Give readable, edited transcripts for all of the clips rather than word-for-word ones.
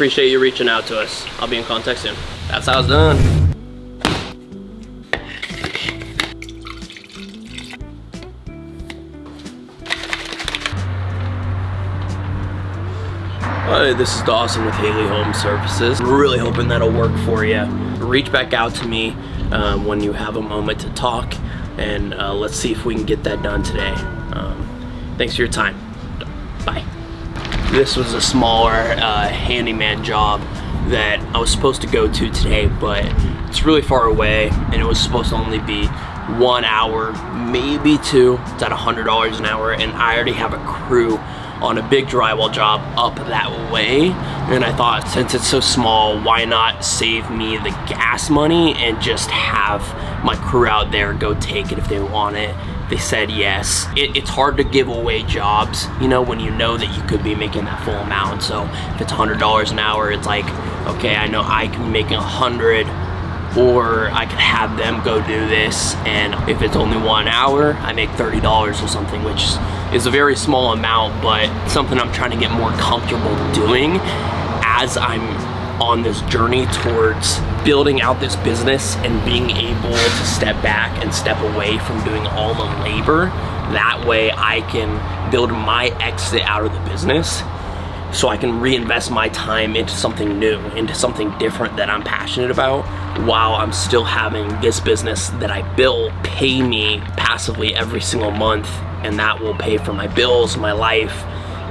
appreciate you reaching out to us. I'll be in contact soon. That's how it's done. Hi, this is Dawson with Haley Home Services. I'm really hoping that'll work for you. Reach back out to me when you have a moment to talk, and let's see if we can get that done today. Thanks for your time. Bye. This was a smaller handyman job that I was supposed to go to today, but it's really far away, and it was supposed to only be 1 hour, maybe 2. It's at $100 an hour, and I already have a crew on a big drywall job up that way, and I thought, since it's so small, why not save me the gas money and just have my crew out there go take it if they want it. They said yes. It's hard to give away jobs, you know, when you know that you could be making that full amount. So if it's $100 an hour, it's like, okay, I know I can be making 100, or I could have them go do this, and if it's only 1 hour, I make $30 or something, which is a very small amount, but something I'm trying to get more comfortable doing as I'm on this journey towards building out this business and being able to step back and step away from doing all the labor. That way I can build my exit out of the business, so I can reinvest my time into something new, into something different that I'm passionate about, while I'm still having this business that I built pay me passively every single month, and that will pay for my bills, my life,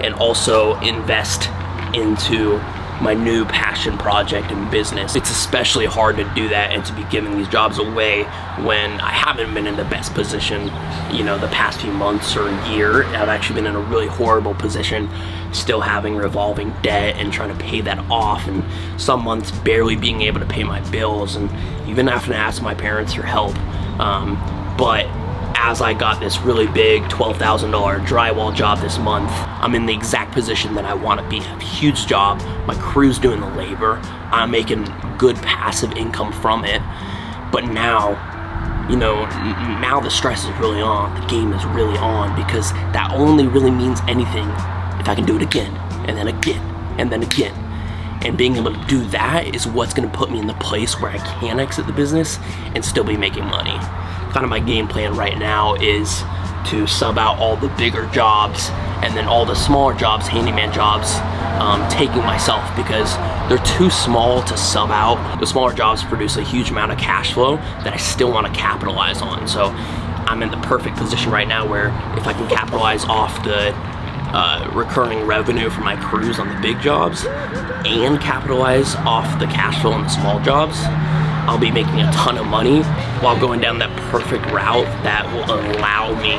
and also invest into my new passion project and business. It's especially hard to do that and to be giving these jobs away when I haven't been in the best position, you know, the past few months or a year. I've actually been in a really horrible position, still having revolving debt and trying to pay that off, and some months barely being able to pay my bills, and even having to ask my parents for help. But as I got this really big $12,000 drywall job this month, I'm in the exact position that I want to be. I have a huge job, my crew's doing the labor, I'm making good passive income from it, but now, you know, now the stress is really on, the game is really on, because that only really means anything if I can do it again, and then again, and then again. And being able to do that is what's gonna put me in the place where I can exit the business and still be making money. Kind of my game plan right now is to sub out all the bigger jobs, and then all the smaller jobs, handyman jobs, taking myself, because they're too small to sub out. The smaller jobs produce a huge amount of cash flow that I still want to capitalize on. So I'm in the perfect position right now where if I can capitalize off the recurring revenue from my crews on the big jobs and capitalize off the cash flow on the small jobs, I'll be making a ton of money while going down that perfect route that will allow me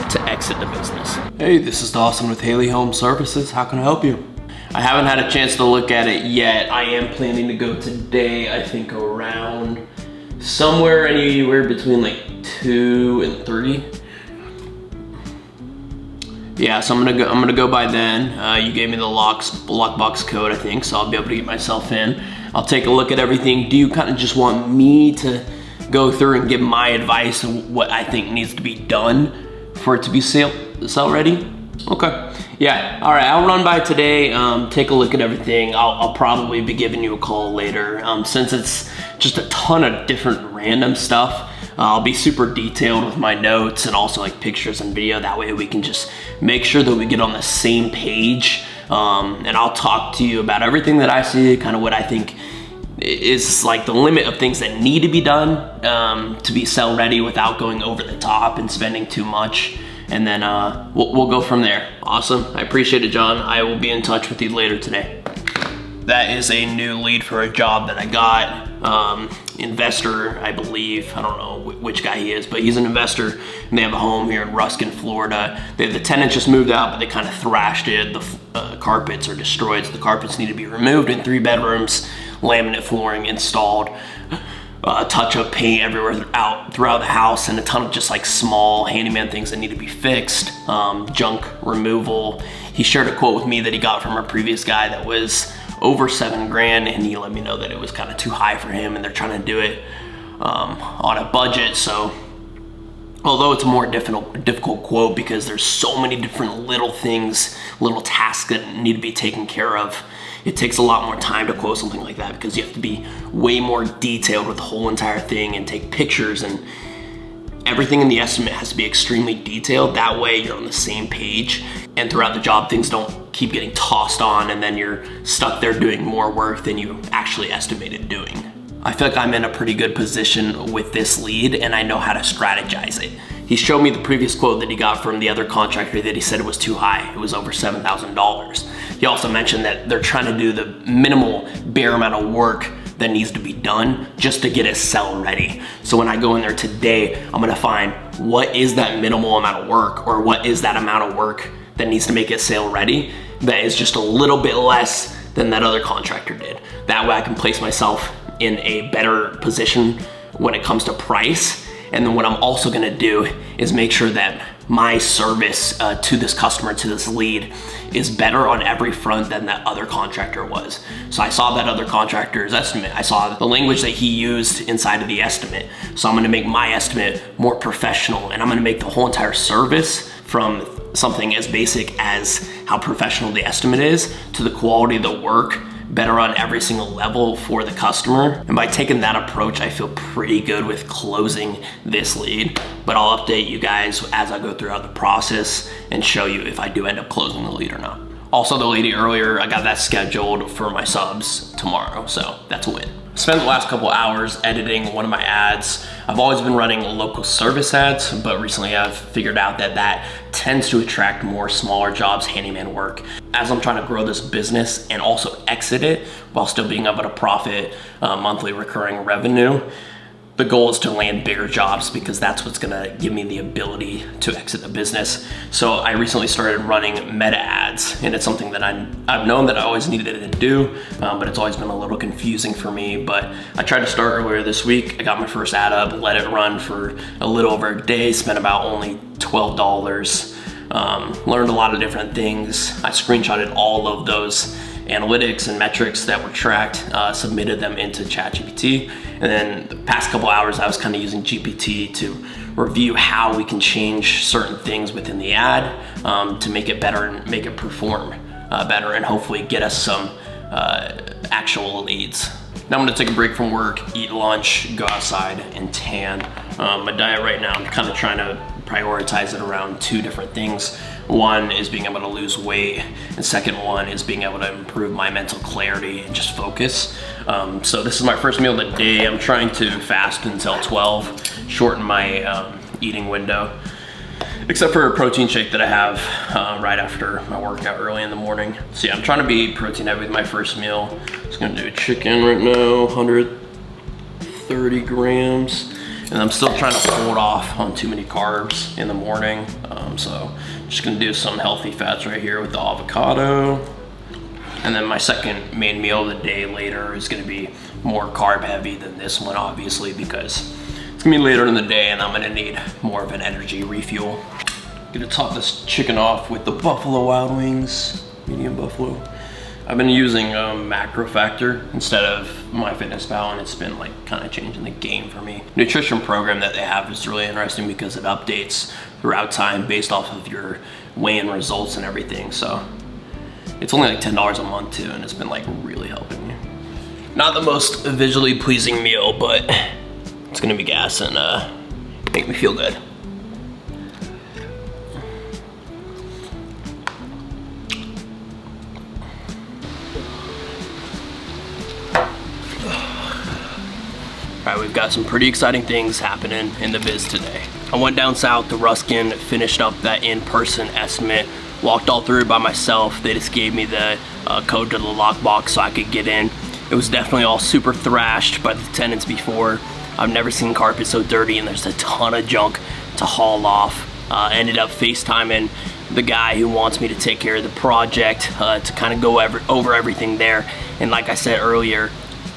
to exit the business. Hey, this is Dawson with Haley Home Services. How can I help you? I haven't had a chance to look at it yet. I am planning to go today, I think around somewhere anywhere between like 2 and 3. Yeah, so I'm gonna go by then. You gave me the lockbox code, I think, so I'll be able to get myself in. I'll take a look at everything. Do you kind of just want me to go through and give my advice on what I think needs to be done for it to be sale ready? Okay, yeah, all right, I'll run by today, take a look at everything. I'll probably be giving you a call later. Since it's just a ton of different random stuff, I'll be super detailed with my notes and also like pictures and video. That way we can just make sure that we get on the same page. And I'll talk to you about everything that I see, kind of what I think is like the limit of things that need to be done to be sell ready without going over the top and spending too much. And then we'll go from there. Awesome, I appreciate it, John. I will be in touch with you later today. That is a new lead for a job that I got. Investor, I believe. I don't know which guy he is, but he's an investor, and they have a home here in Ruskin, Florida. The tenant just moved out, but they kind of thrashed it. The carpets are destroyed, so the carpets need to be removed in 3 bedrooms, laminate flooring installed, touch-up paint everywhere throughout the house, and a ton of just like small handyman things that need to be fixed, junk removal. He shared a quote with me that he got from a previous guy that was over $7 grand, and he let me know that it was kind of too high for him, and they're trying to do it on a budget. So although it's a more difficult quote because there's so many different little things, little tasks that need to be taken care of, It takes a lot more time to quote something like that because you have to be way more detailed with the whole entire thing and take pictures, and everything in the estimate has to be extremely detailed. That way you're on the same page, and throughout the job things don't keep getting tossed on and then you're stuck there doing more work than you actually estimated doing. I feel like I'm in a pretty good position with this lead and I know how to strategize it. He showed me the previous quote that he got from the other contractor that he said it was too high. It was over $7,000. He also mentioned that they're trying to do the minimal bare amount of work that needs to be done just to get it sell ready. So when I go in there today, I'm gonna find what is that minimal amount of work, or what is that amount of work that needs to make it sale ready that is just a little bit less than that other contractor did. That way I can place myself in a better position when it comes to price. And then what I'm also gonna do is make sure that my service to this customer, to this lead, is better on every front than that other contractor was. So I saw that other contractor's estimate. I saw the language that he used inside of the estimate. So I'm gonna make my estimate more professional, and I'm gonna make the whole entire service, from something as basic as how professional the estimate is to the quality of the work, better on every single level for the customer. And by taking that approach, I feel pretty good with closing this lead. But I'll update you guys as I go throughout the process and show you if I do end up closing the lead or not. Also, the lady earlier, I got that scheduled for my subs tomorrow, so that's a win. Spent the last couple hours editing one of my ads. I've always been running local service ads, but recently I've figured out that that tends to attract more smaller jobs, handyman work. As I'm trying to grow this business and also exit it while still being able to profit monthly recurring revenue, the goal is to land bigger jobs because that's what's gonna give me the ability to exit the business. So I recently started running meta ads, and it's something that I've known that I always needed to do, but it's always been a little confusing for me. But I tried to start earlier this week. I got my first ad up, let it run for a little over a day, spent about only $12. Learned a lot of different things. I screenshotted all of those analytics and metrics that were tracked, submitted them into ChatGPT. And then the past couple hours, I was kind of using GPT to review how we can change certain things within the ad to make it better and make it perform better, and hopefully get us some actual leads. Now I'm gonna take a break from work, eat lunch, go outside and tan. My diet right now, I'm kind of trying to prioritize it around two different things. One is being able to lose weight, and second one is being able to improve my mental clarity and just focus. So this is my first meal of the day. I'm trying to fast until 12, shorten my eating window, except for a protein shake that I have right after my workout early in the morning. So yeah, I'm trying to be protein heavy with my first meal. Just gonna do chicken right now, 130 grams. And I'm still trying to hold off on too many carbs in the morning. So just gonna do some healthy fats right here with the avocado. And then my second main meal of the day later is gonna be more carb heavy than this one, obviously, because it's gonna be later in the day and I'm gonna need more of an energy refuel. Gonna top this chicken off with the Buffalo Wild Wings, medium buffalo. I've been using Macro Factor instead of MyFitnessPal, and it's been like kind of changing the game for me. Nutrition program that they have is really interesting because it updates throughout time based off of your weigh-in results and everything. So it's only like $10 a month too, and it's been like really helping me. Not the most visually pleasing meal, but it's gonna be gas and make me feel good. All right, we've got some pretty exciting things happening in the biz today. I went down south to Ruskin, finished up that in-person estimate, walked all through it by myself. They just gave me the code to the lockbox so I could get in. It was definitely all super thrashed by the tenants before. I've never seen carpet so dirty, and there's a ton of junk to haul off. Ended up FaceTiming the guy who wants me to take care of the project to kind of go over everything there. And like I said earlier,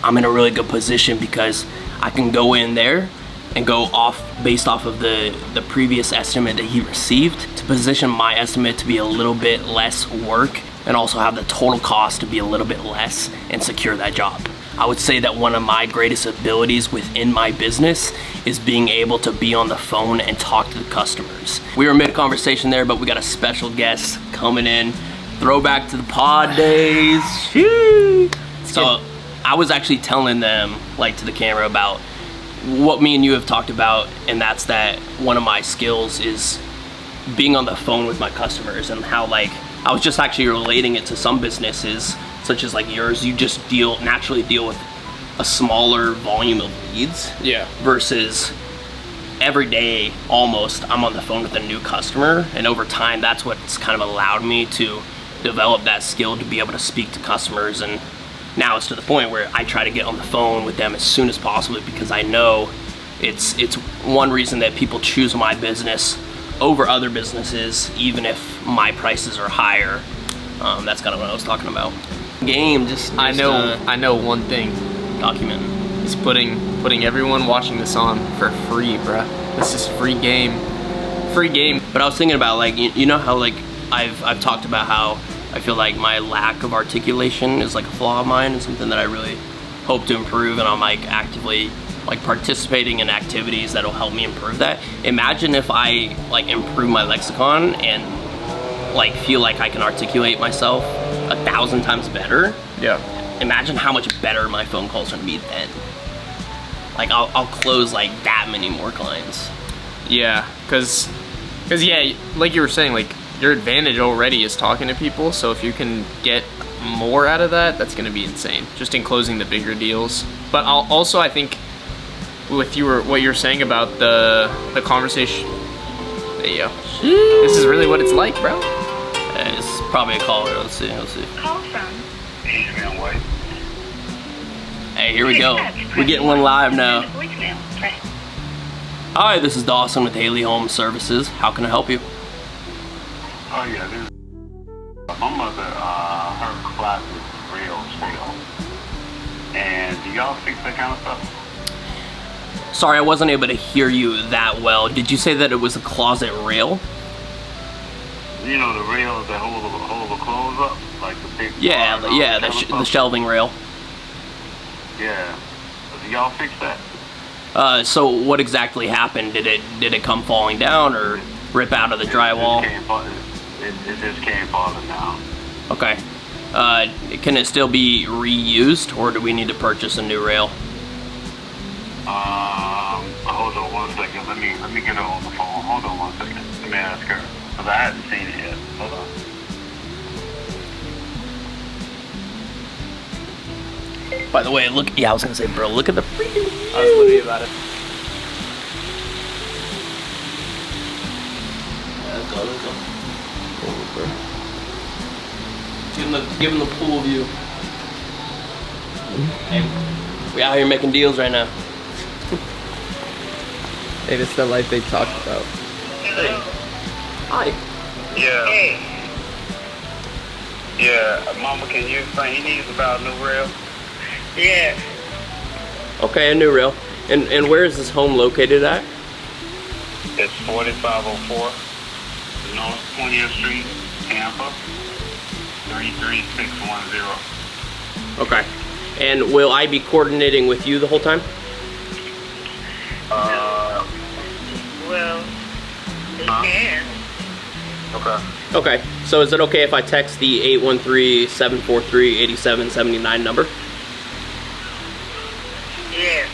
I'm in a really good position because I can go in there and go off based off of the previous estimate that he received to position my estimate to be a little bit less work, and also have the total cost to be a little bit less and secure that job. I would say that one of my greatest abilities within my business is being able to be on the phone and talk to the customers. We were mid-conversation there, but we got a special guest coming in Throwback to the pod days. Sheesh. So I was actually telling them, like, to the camera about what me and you have talked about, and that's that one of my skills is being on the phone with my customers, and how, like, I was just actually relating it to some businesses such as like yours. You just naturally deal with a smaller volume of leads. Yeah. Versus every day almost I'm on the phone with a new customer, and over time that's what's kind of allowed me to develop that skill to be able to speak to customers. And now it's to the point where I try to get on the phone with them as soon as possible, because I know it's one reason that people choose my business over other businesses, even if my prices are higher. That's kind of what I was talking about. Game, I know one thing. Document. He's putting everyone watching this on for free, bruh. This is free game. Free game. But I was thinking about, like, you know how, like, I've talked about how I feel like my lack of articulation is like a flaw of mine and something that I really hope to improve, and I'm like actively like participating in activities that'll help me improve that. Imagine if I like improve my lexicon and like feel like I can articulate myself 1,000 times better. Yeah. Imagine how much better my phone calls are gonna be then. Like I'll close like that many more clients. Yeah, cause yeah, like you were saying, like your advantage already is talking to people. So if you can get more out of that, that's gonna be insane. Just in closing the bigger deals. But also I think with what you were saying about the conversation. There you go. This is really what it's like, bro. Yeah, it's probably a caller. Let's see. Call from Adrian White. Hey, here we go. We're getting one live now. Hi, this is Dawson with Haley Home Services. How can I help you? Oh yeah, this is my mother. Her closet is real stale. And do y'all fix that kind of stuff? Sorry, I wasn't able to hear you that well. Did you say that it was a closet rail? You know the rails that hold the clothes up, like the big. Yeah, the shelving rail. Yeah. Do y'all fix that? So what exactly happened? Did it come falling down or rip out of the drywall? It just came falling down. Okay. Can it still be reused, or do we need to purchase a new rail? Hold on 1 second. Let me get her on the phone. Hold on 1 second. Let me ask her, because I hadn't seen it yet. Hold on. By the way, look. Yeah, I was gonna say, bro, look at the freaking. I was literally about it. Let's go. Give him the pool view. Hey, we out here making deals right now. Hey, this is the life they talked about. Hey. Hi. Yeah. Hey. Yeah, Mama, can you explain? He needs about a new rail. Yeah. Okay, a new rail. And where is this home located at? It's 4504 North 20th Street, Tampa, 33610. Okay. And will I be coordinating with you the whole time? Well, you can. Okay. Okay. So is it okay if I text the 813-743-8779 number? Yes.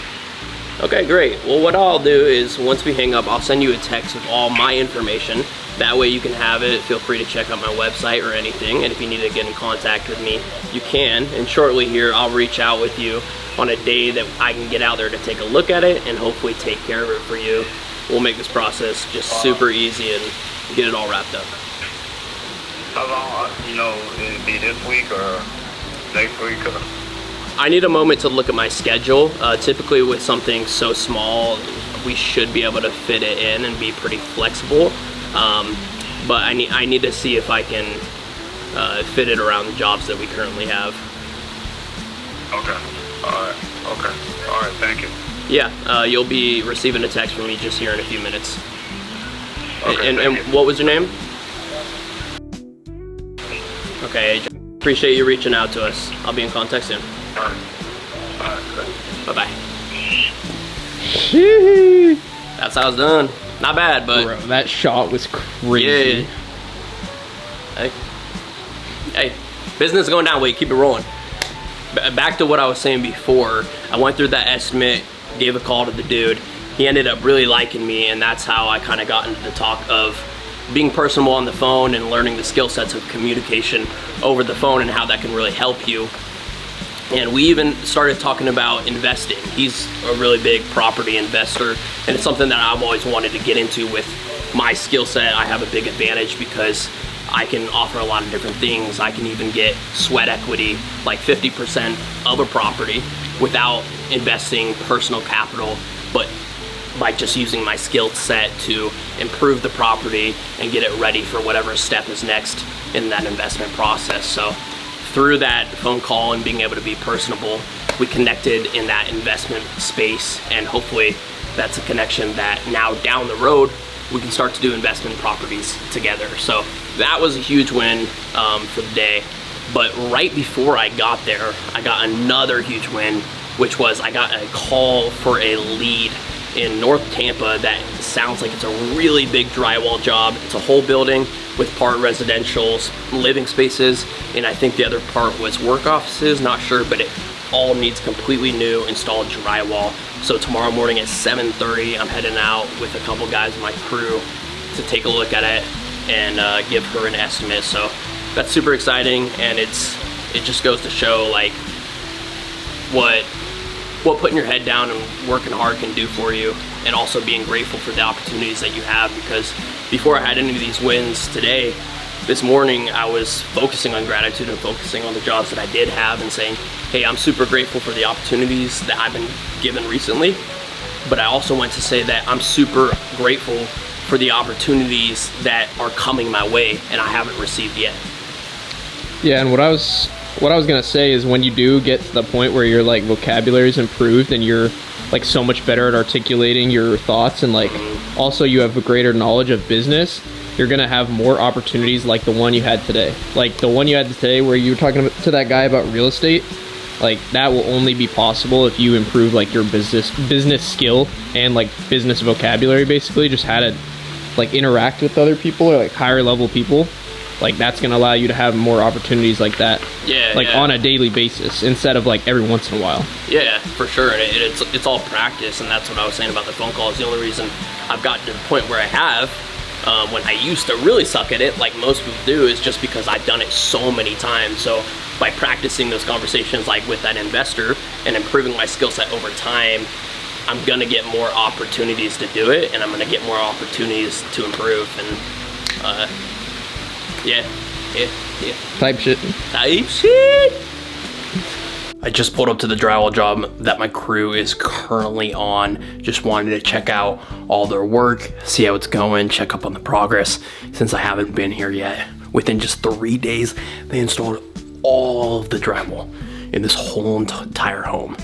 Okay, great. Well, what I'll do is once we hang up, I'll send you a text with all my information. That way you can have it. Feel free to check out my website or anything. And if you need to get in contact with me, you can. And shortly here, I'll reach out with you on a day that I can get out there to take a look at it and hopefully take care of it for you. We'll make this process just super easy and get it all wrapped up. How long, it'd be this week or next week? Or? I need a moment to look at my schedule. Typically with something so small, we should be able to fit it in and be pretty flexible. But I need to see if I can fit it around the jobs that we currently have. Okay. All right. Okay. All right. Thank you. Yeah, you'll be receiving a text from me just here in a few minutes. Okay, and what was your name? Okay, AJ. Appreciate you reaching out to us. I'll be in contact soon. All right. All right. Bye-bye. That's how it's done. Not bad, but... Bro, that shot was crazy. Yeah. Hey. business is going down. Wait, keep it rolling. Back to what I was saying before. I went through that estimate, gave a call to the dude. He ended up really liking me, and that's how I kind of got into the talk of being personable on the phone and learning the skill sets of communication over the phone and how that can really help you. And we even started talking about investing. He's a really big property investor, and it's something that I've always wanted to get into. With my skill set, I have a big advantage because I can offer a lot of different things. I can even get sweat equity, like 50% of a property without investing personal capital, but by just using my skill set to improve the property and get it ready for whatever step is next in that investment process. So through that phone call and being able to be personable, we connected in that investment space, and hopefully that's a connection that now down the road we can start to do investment properties together. So that was a huge win for the day. But right before I got there, I got another huge win, which was I got a call for a lead in North Tampa that sounds like it's a really big drywall job. It's a whole building with part residential living spaces, and I think the other part was work offices, not sure, but it all needs completely new installed drywall. So tomorrow morning at 7:30, I'm heading out with a couple guys in my crew to take a look at it and give her an estimate. So that's super exciting, and it just goes to show like what putting your head down and working hard can do for you, and also being grateful for the opportunities that you have. Because before I had any of these wins today, this morning I was focusing on gratitude and focusing on the jobs that I did have and saying, hey, I'm super grateful for the opportunities that I've been given recently. But I also went to say that I'm super grateful for the opportunities that are coming my way and I haven't received yet. Yeah, and what I was gonna say is when you do get to the point where your like vocabulary is improved and you're like so much better at articulating your thoughts, and like also you have a greater knowledge of business, you're gonna have more opportunities like the one you had today. Like the one you had today where you were talking to that guy about real estate, like that will only be possible if you improve like your business skill and like business vocabulary, basically just how to like interact with other people or like higher level people. Like that's gonna allow you to have more opportunities like that. Yeah. Like on a daily basis instead of like every once in a while. Yeah, for sure. And it's all practice, and that's what I was saying about the phone calls. The only reason I've gotten to the point where I have, when I used to really suck at it, like most people do, is just because I've done it so many times. So by practicing those conversations like with that investor and improving my skill set over time, I'm gonna get more opportunities to do it, and I'm gonna get more opportunities to improve. And yeah. Type shit. I just pulled up to the drywall job that my crew is currently on. Just wanted to check out all their work, see how it's going, check up on the progress since I haven't been here yet. Within just 3 days, they installed all of the drywall in this whole entire home.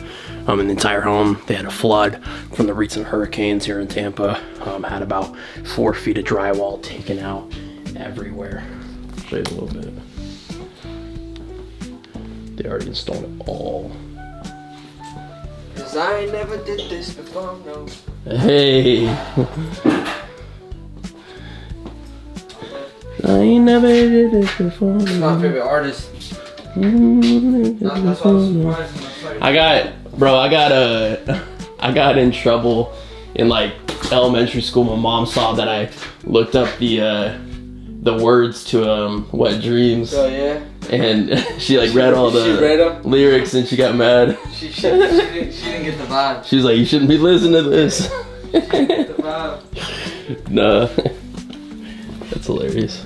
In the entire home, they had a flood from the recent hurricanes here in Tampa. Had about 4 feet of drywall taken out everywhere. Show you a little bit. They already installed it all. Cause I never did this before, no. Hey. I never did this before. It's my favorite artist. That's why I was surprised. I got in trouble in like elementary school. My mom saw that I looked up the words to Wet Dreams. Oh yeah. And she like read all She read them? the lyrics, and she got mad. She didn't get the vibe. She was like, you shouldn't be listening to this. She didn't get the vibe. Nah. That's hilarious.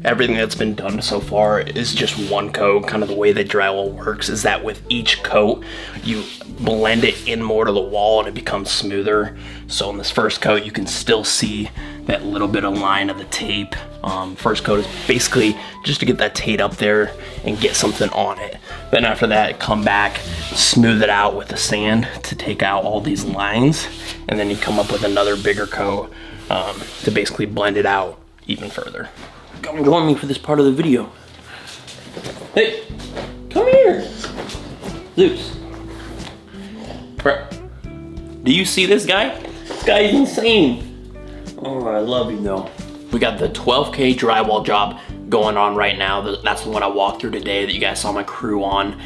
Everything that's been done so far is just one coat. Kind of the way that drywall works is that with each coat, you blend it in more to the wall and it becomes smoother. So in this first coat, you can still see that little bit of line of the tape. First coat is basically just to get that tape up there and get something on it. Then after that, come back, smooth it out with the sand to take out all these lines. And then you come up with another bigger coat to basically blend it out even further. Come join me for this part of the video. Hey, come here. Zeus. Bro, do you see this guy? This guy is insane. Oh, I love you though. We got the 12K drywall job going on right now. That's the one I walked through today that you guys saw my crew on.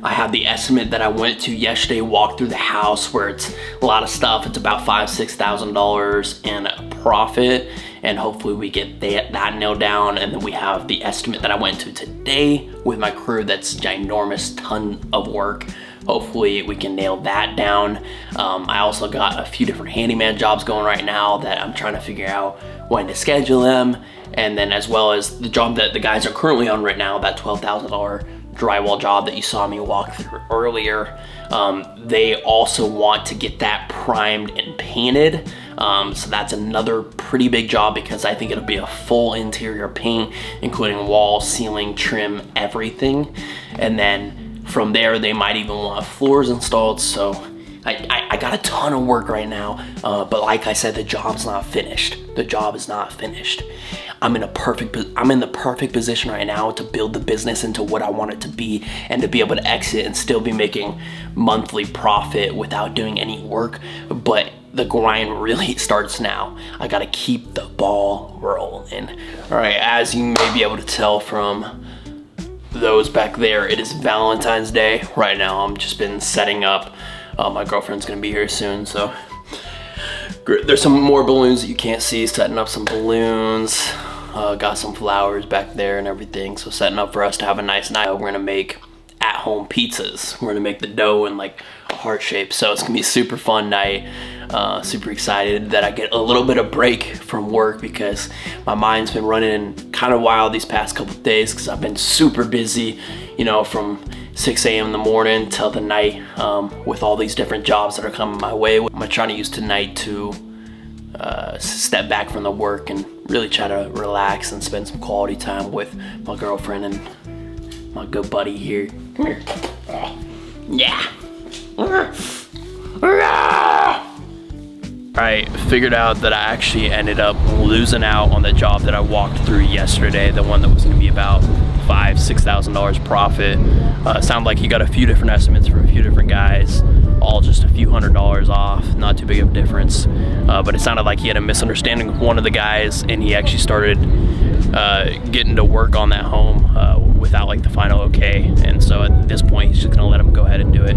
I have the estimate that I went to yesterday, walked through the house where it's a lot of stuff. It's about $5,000–6,000 in profit, and hopefully we get that nailed down. And then we have the estimate that I went to today with my crew. That's ginormous, ton of work. Hopefully we can nail that down. I also got a few different handyman jobs going right now that I'm trying to figure out when to schedule them. And then as well as the job that the guys are currently on right now, that $12,000 drywall job that you saw me walk through earlier. They also want to get that primed and painted. So that's another pretty big job because I think it'll be a full interior paint, including wall, ceiling, trim, everything. And then from there, they might even want floors installed. So I got a ton of work right now, but like I said, the job's not finished. The job is not finished. I'm in the perfect position right now to build the business into what I want it to be and to be able to exit and still be making monthly profit without doing any work. But the grind really starts now. I gotta keep the ball rolling. All right, as you may be able to tell from those back there, it is Valentine's Day. Right now, I'm just been setting up. My girlfriend's gonna be here soon, so there's some more balloons that you can't see, setting up some balloons. Got some flowers back there and everything, so setting up for us to have a nice night. We're gonna make at-home pizzas. We're gonna make the dough in like a heart shape, so it's gonna be a super fun night. Super excited that I get a little bit of break from work because my mind's been running kind of wild these past couple of days because I've been super busy, you know, from 6 a.m. in the morning till the night with all these different jobs that are coming my way. I'm trying to use tonight to step back from the work and really try to relax and spend some quality time with my girlfriend and my good buddy here. Come here. Yeah. I figured out that I actually ended up losing out on the job that I walked through yesterday, the one that was going to be about $5,000–6,000 profit. Sounded like he got a few different estimates for a few different guys, all just a few $100s off, not too big of a difference. But it sounded like he had a misunderstanding with one of the guys, and he actually started getting to work on that home without like the final okay. And so at this point, he's just gonna let him go ahead and do it.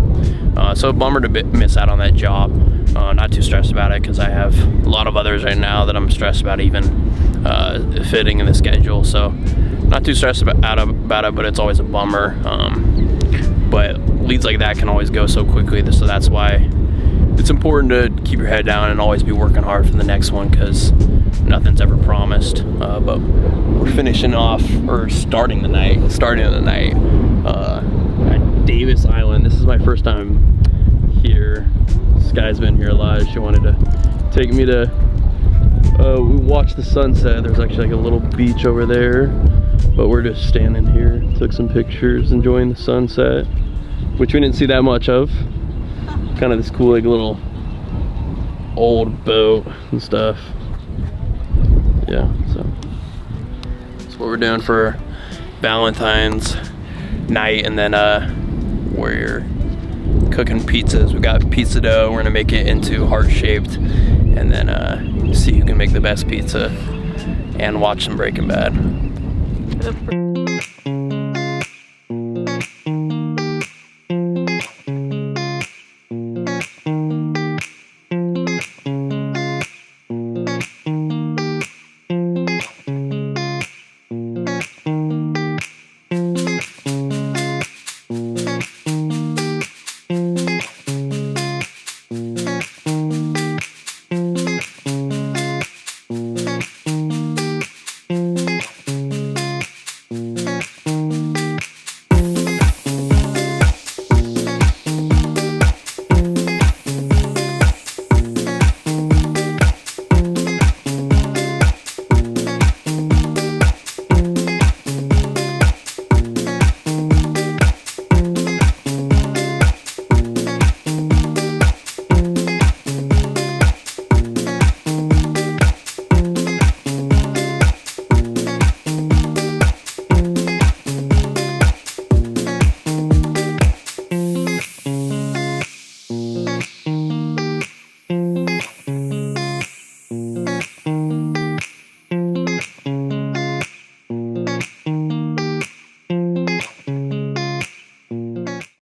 So a bummer to miss out on that job. Not too stressed about it because I have a lot of others right now that I'm stressed about even fitting in the schedule. So not too stressed about it, but it's always a bummer. But leads like that can always go so quickly, so that's why it's important to keep your head down and always be working hard for the next one because nothing's ever promised. But we're finishing off, or starting the night at Davis Island. This is my first time here. This guy's been here a lot. She wanted to take me to we watched the sunset. There's actually like a little beach over there, but we're just standing here, took some pictures, enjoying the sunset, which we didn't see that much of. Kind of this cool like little old boat and stuff. Yeah, so that's what we're doing for Valentine's night. And then we're cooking pizzas. We got pizza dough. We're gonna make it into heart shaped, and then see who can make the best pizza and watch some Breaking Bad.